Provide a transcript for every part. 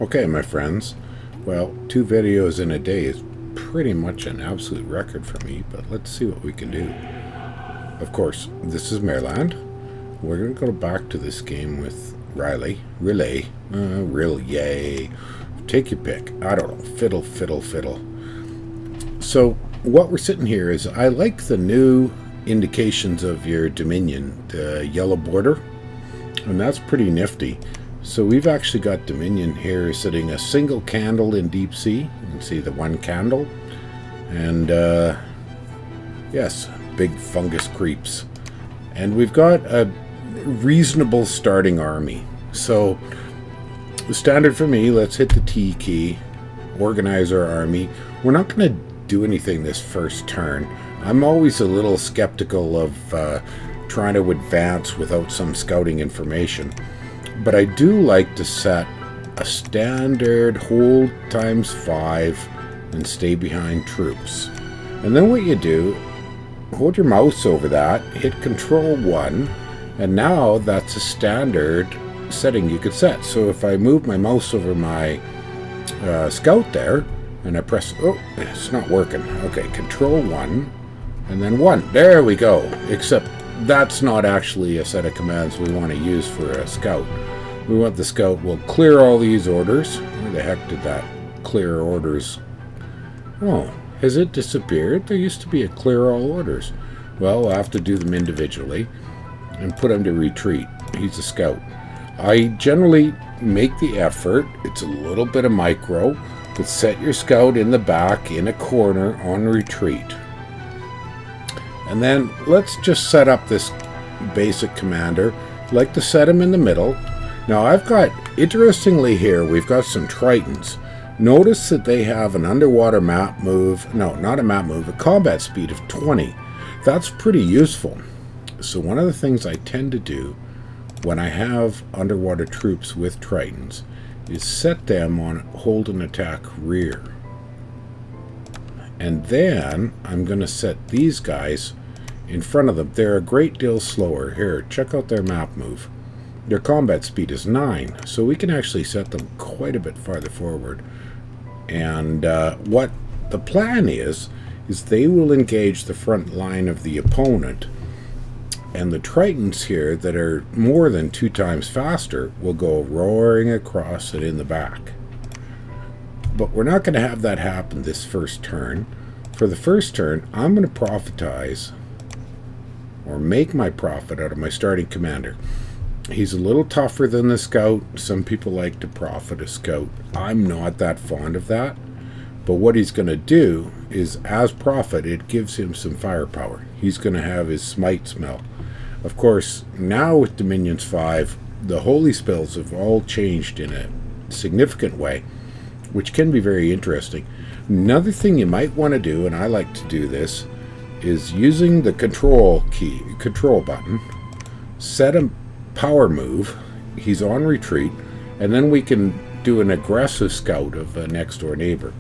Okay, my friends. Well, 2 videos in a day is pretty much an absolute record for me, but let's see what we can do. Of course, this is Maerlande. We're going to go back to this game with Rlyeh, Rlyeh. Take your pick. I don't know. Fiddle, fiddle, fiddle. So, what we're sitting here is I like the new indications of your Dominion, the yellow border, and that's pretty nifty. So we've actually got Dominion here sitting a single candle in deep sea. You can see the one candle. And yes, big fungus creeps. And we've got a reasonable starting army. So the standard for me, let's hit the T key, organize our army. We're not going to do anything this first turn. I'm always a little skeptical of trying to advance without some scouting information. But I do like to set a standard hold ×5 and stay behind troops. And then what you do, hold your mouse over that, hit Control 1, and now that's a standard setting you could set. So if I move my mouse over my scout there, and I press, oh, it's not working. Okay, Control 1, and then 1. There we go. Except that's not actually a set of commands we want to use for a scout. We want the scout will clear all these orders. Where the heck did that clear orders? Oh, has it disappeared? There used to be a clear all orders. Well, we'll have to do them individually and put him to retreat. He's a scout. I generally make the effort. It's a little bit of micro, but set your scout in the back in a corner on retreat. And then let's just set up this basic commander. Like to set him in the middle. Now I've got, interestingly here, we've got some Tritons. Notice that they have an underwater map move, no, not a map move, a combat speed of 20. That's pretty useful. So one of the things I tend to do when I have underwater troops with Tritons is set them on hold and attack rear. And then I'm going to set these guys in front of them. They're a great deal slower. Here, check out their map move. Their combat speed is 9, so we can actually set them quite a bit farther forward. And what the plan is they will engage the front line of the opponent, and the Tritons here that are more than 2 times faster will go roaring across it in the back. But we're not going to have that happen this first turn. For the first turn, I'm going to profitize, or make my profit out of my starting commander. He's a little tougher than the scout. Some people like to profit a scout. I'm not that fond of that. But what he's going to do is, as profit, it gives him some firepower. He's going to have his smite smell. Of course, now with Dominions 5, the holy spells have all changed in a significant way, which can be very interesting. Another thing you might want to do, and I like to do this, is using the control button, set a power move, he's on retreat, and then we can do an aggressive scout of a next door neighbor.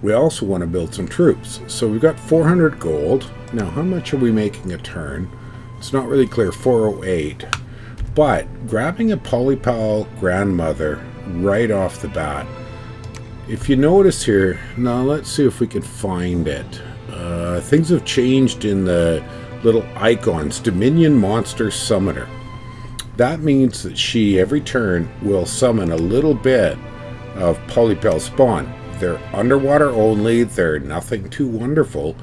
We also want to build some troops. So we've got 400 gold. Now how much are we making a turn? It's not really clear. 408. But grabbing a Polypal grandmother right off the bat, if you notice here, now let's see if we can find it. Things have changed in the little icons. Dominion Monster Summoner. That means that she, every turn, will summon a little bit of Polypal spawn. They're underwater only, they're nothing too wonderful,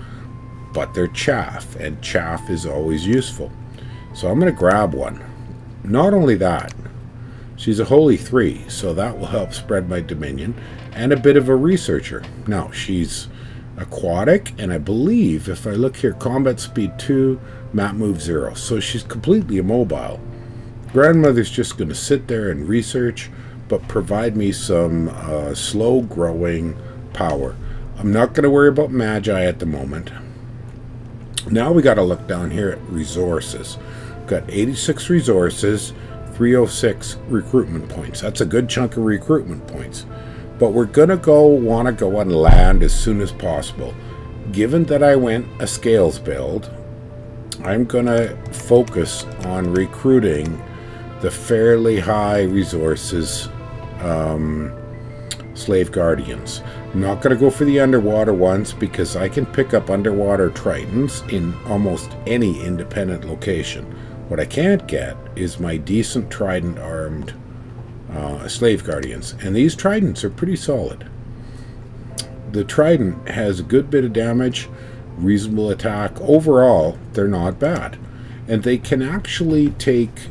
but they're chaff, and chaff is always useful. So I'm going to grab one. Not only that, she's a holy 3, so that will help spread my Dominion, and a bit of a researcher. Now, she's aquatic, and I believe, if I look here, combat speed 2, map move 0. So she's completely immobile. Grandmother's just going to sit there and research, but provide me some slow growing power. I'm not going to worry about Magi at the moment. Now we got to look down here at resources. We've got 86 resources, 306 recruitment points. That's a good chunk of recruitment points. But we're going to want to go on land as soon as possible. Given that I went a scales build, I'm going to focus on recruiting the fairly high resources slave guardians. I'm not going to go for the underwater ones because I can pick up underwater tritons in almost any independent location. What I can't get is my decent trident armed slave guardians, and these tridents are pretty solid. The trident has a good bit of damage, reasonable attack. Overall, they're not bad, and they can actually take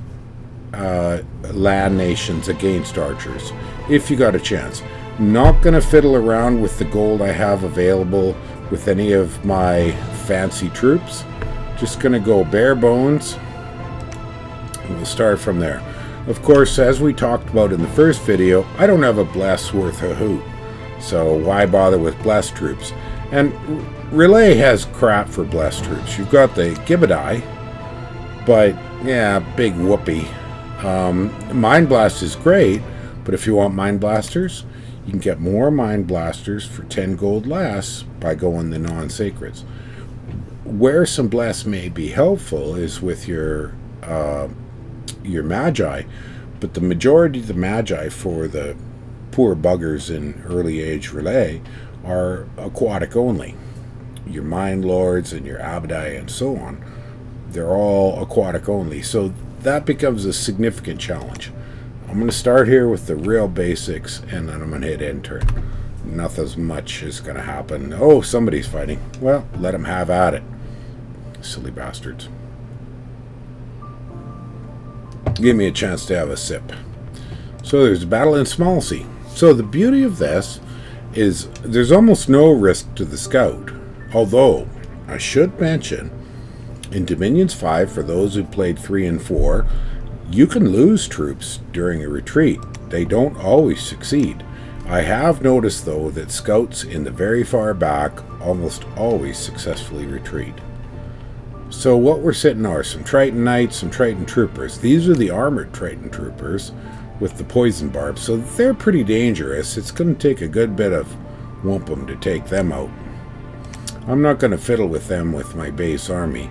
land nations against archers if you got a chance. Not going to fiddle around with the gold I have available with any of my fancy troops. Just going to go bare bones, and we'll start from there. Of course, as we talked about in the first video, I don't have a bless worth a hoot, so why bother with blessed troops? And Rlyeh has crap for blessed troops. You've got the Gibadai, but yeah, big whoopee. Mind Blast is great, but if you want Mind Blasters, you can get more Mind Blasters for 10 gold less by going the non-sacreds. Where some bless may be helpful is with your Magi, but the majority of the Magi for the poor buggers in early age Rlyeh are aquatic only. Your Mind Lords and your Abadai and so on, they're all aquatic only, so that becomes a significant challenge. I'm going to start here with the real basics, and then I'm going to hit enter. Nothing much is going to happen. Oh, somebody's fighting. Well, let them have at it. Silly bastards. Give me a chance to have a sip. So there's a battle in Small Sea. So the beauty of this is there's almost no risk to the scout. Although, I should mention, in Dominions 5, for those who played 3 and 4, you can lose troops during a retreat. They don't always succeed. I have noticed, though, that scouts in the very far back almost always successfully retreat. So what we're sitting are some Triton Knights, some Triton Troopers. These are the armored Triton Troopers with the poison barbs, so they're pretty dangerous. It's going to take a good bit of whumpum to take them out. I'm not going to fiddle with them with my base army.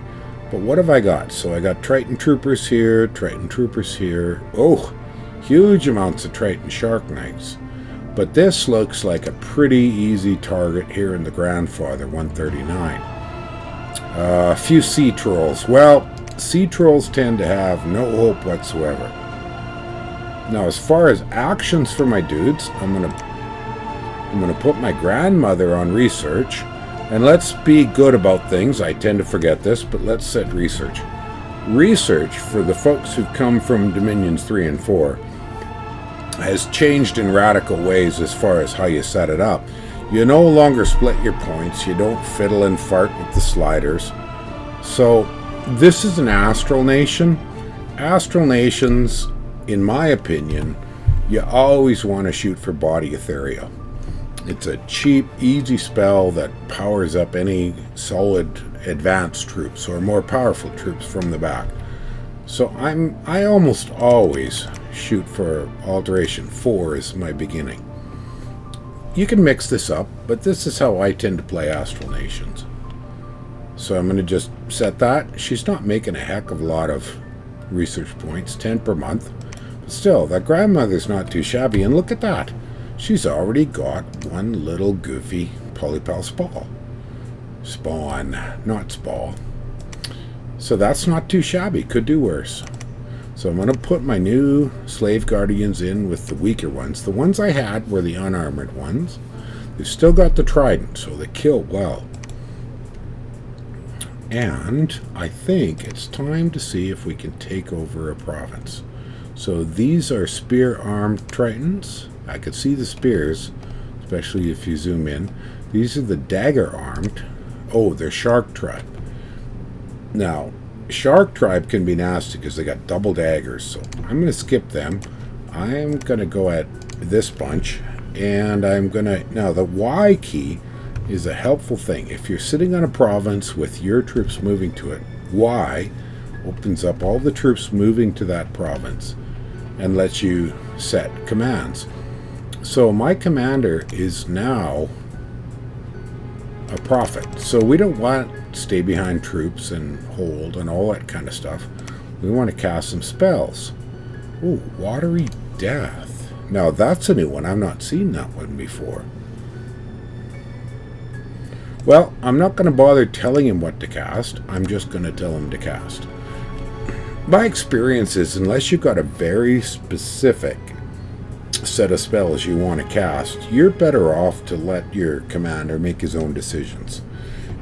But what have I got? So I got Triton Troopers here, Triton Troopers here. Oh, huge amounts of Triton Shark Knights. But this looks like a pretty easy target here in the Grandfather 139. A few Sea Trolls. Well, Sea Trolls tend to have no hope whatsoever. Now, as far as actions for my dudes, I'm gonna put my grandmother on research. And let's be good about things. I tend to forget this, but let's set research. Research, for the folks who come from Dominions 3 and 4, has changed in radical ways as far as how you set it up. You no longer split your points. You don't fiddle and fart with the sliders. So this is an astral nation. Astral nations, in my opinion, you always want to shoot for body Etheria. It's a cheap, easy spell that powers up any solid advanced troops or more powerful troops from the back. So I almost always shoot for Alteration 4 as my beginning. You can mix this up, but this is how I tend to play Astral Nations. So I'm going to just set that. She's not making a heck of a lot of research points, 10 per month. But still, that grandmother's not too shabby, and look at that. She's already got one little goofy Polypal Spawn, not Spall. So that's not too shabby. Could do worse. So I'm going to put my new Slave Guardians in with the weaker ones. The ones I had were the unarmored ones. They've still got the Trident, so they kill well. And I think it's time to see if we can take over a province. So these are spear-armed Tritons. I could see the spears, especially if you zoom in. These are the dagger-armed. Oh, they're Shark Tribe. Now, Shark Tribe can be nasty because they got double daggers, so I'm going to skip them. I'm going to go at this bunch, and I'm going to... Now, the Y key is a helpful thing. If you're sitting on a province with your troops moving to it, Y opens up all the troops moving to that province and lets you set commands. So my commander is now a prophet. So we don't want to stay behind troops and hold and all that kind of stuff. We want to cast some spells. Ooh, Watery Death. Now that's a new one. I've not seen that one before. Well, I'm not going to bother telling him what to cast. I'm just going to tell him to cast. My experience is, unless you've got a very specific set of spells you want to cast, you're better off to let your commander make his own decisions.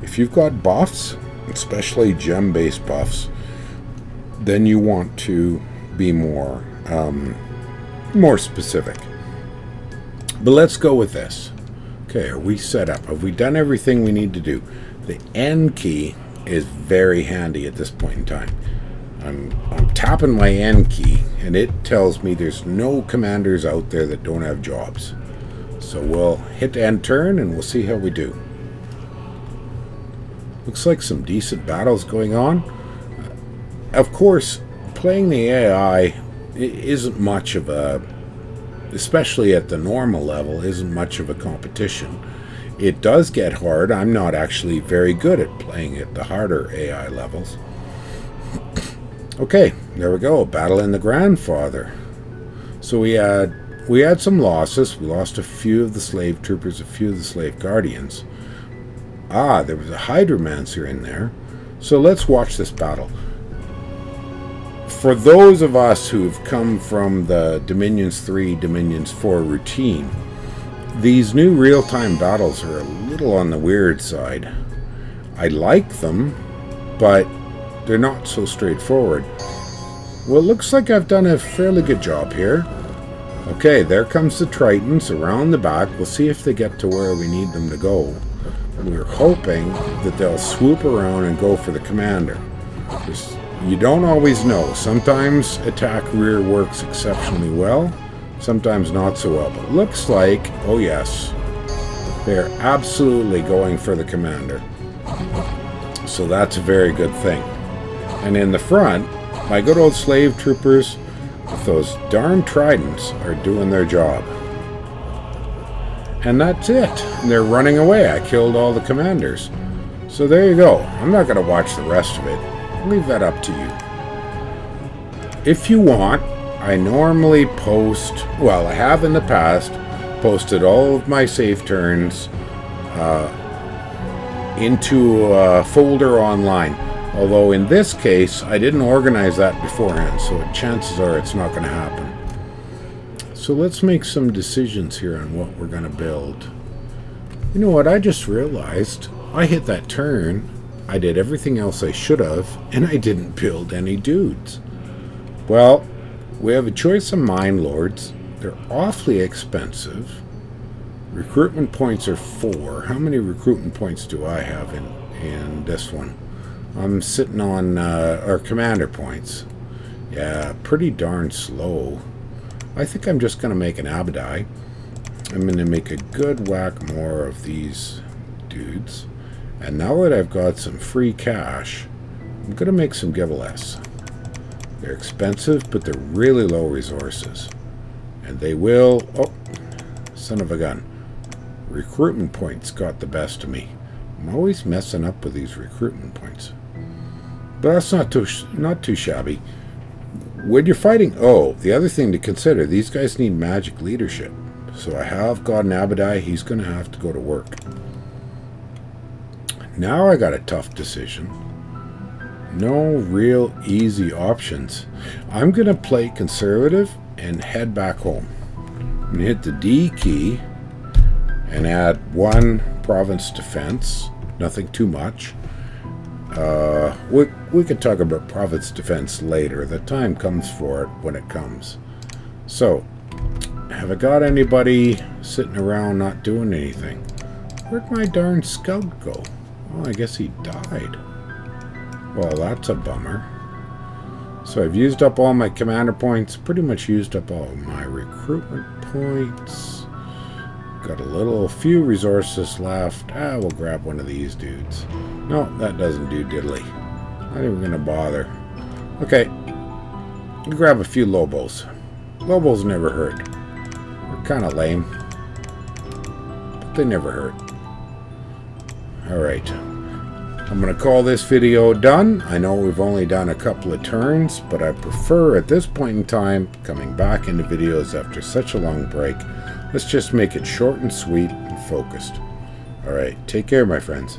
If you've got buffs, especially gem-based buffs, then you want to be more specific. But let's go with this. Okay, are we set up? Have we done everything we need to do? The N key is very handy at this point in time. I'm tapping my N key, and it tells me there's no commanders out there that don't have jobs. So we'll hit end turn, and we'll see how we do. Looks like some decent battles going on. Of course, playing the AI isn't much of a, especially at the normal level, isn't much of a competition. It does get hard. I'm not actually very good at playing at the harder AI levels. Okay, there we go. Battle in the Grandfather. So we had some losses. We lost a few of the slave troopers, a few of the slave guardians. Ah, there was a hydromancer in there. So let's watch this battle. For those of us who've come from the Dominions 3, Dominions 4 routine, these new real-time battles are a little on the weird side. I like them, but they're not so straightforward. Well, it looks like I've done a fairly good job here. Okay, there comes the Tritons around the back. We'll see if they get to where we need them to go. We're hoping that they'll swoop around and go for the commander. You don't always know. Sometimes attack rear works exceptionally well, sometimes not so well. But looks like, oh yes, they're absolutely going for the commander. So that's a very good thing. And in the front, my good old slave troopers with those darn tridents are doing their job. And that's it. They're running away. I killed all the commanders. So there you go. I'm not going to watch the rest of it. I'll leave that up to you. If you want, I normally post, well, I have in the past posted all of my save turns into a folder online. Although in this case, I didn't organize that beforehand, so chances are it's not going to happen. So let's make some decisions here on what we're going to build. You know what, I just realized I hit that turn, I did everything else I should have, and I didn't build any dudes. Well, we have a choice of mine lords. They're awfully expensive. Recruitment points are 4. How many recruitment points do I have in this one? I'm sitting on our commander points. Yeah, pretty darn slow. I think I'm just going to make an Abadai. I'm going to make a good whack more of these dudes. And now that I've got some free cash, I'm going to make some Gibeles. They're expensive, but they're really low resources. And they will... Oh, son of a gun. Recruitment points got the best of me. I'm always messing up with these recruitment points. But that's not too shabby. When you're fighting... Oh, the other thing to consider, these guys need magic leadership. So I have got an Abadai. He's going to have to go to work. Now I got a tough decision. No real easy options. I'm going to play conservative and head back home. I'm going to hit the D key and add 1 province defense. Nothing too much. We can talk about province defense later. The time comes for it when it comes. So, have I got anybody sitting around not doing anything? Where'd my darn scout go? Oh, I guess he died. Well, that's a bummer. So I've used up all my commander points. Pretty much used up all my recruitment points. Got a few resources left. We'll grab one of these dudes. No, that doesn't do diddly. Not even gonna bother. Okay. We'll grab a few Lobos. Lobos never hurt. They're kind of lame. But they never hurt. Alright. I'm going to call this video done. I know we've only done a couple of turns, but I prefer at this point in time coming back into videos after such a long break. Let's just make it short and sweet and focused. All right, take care, my friends.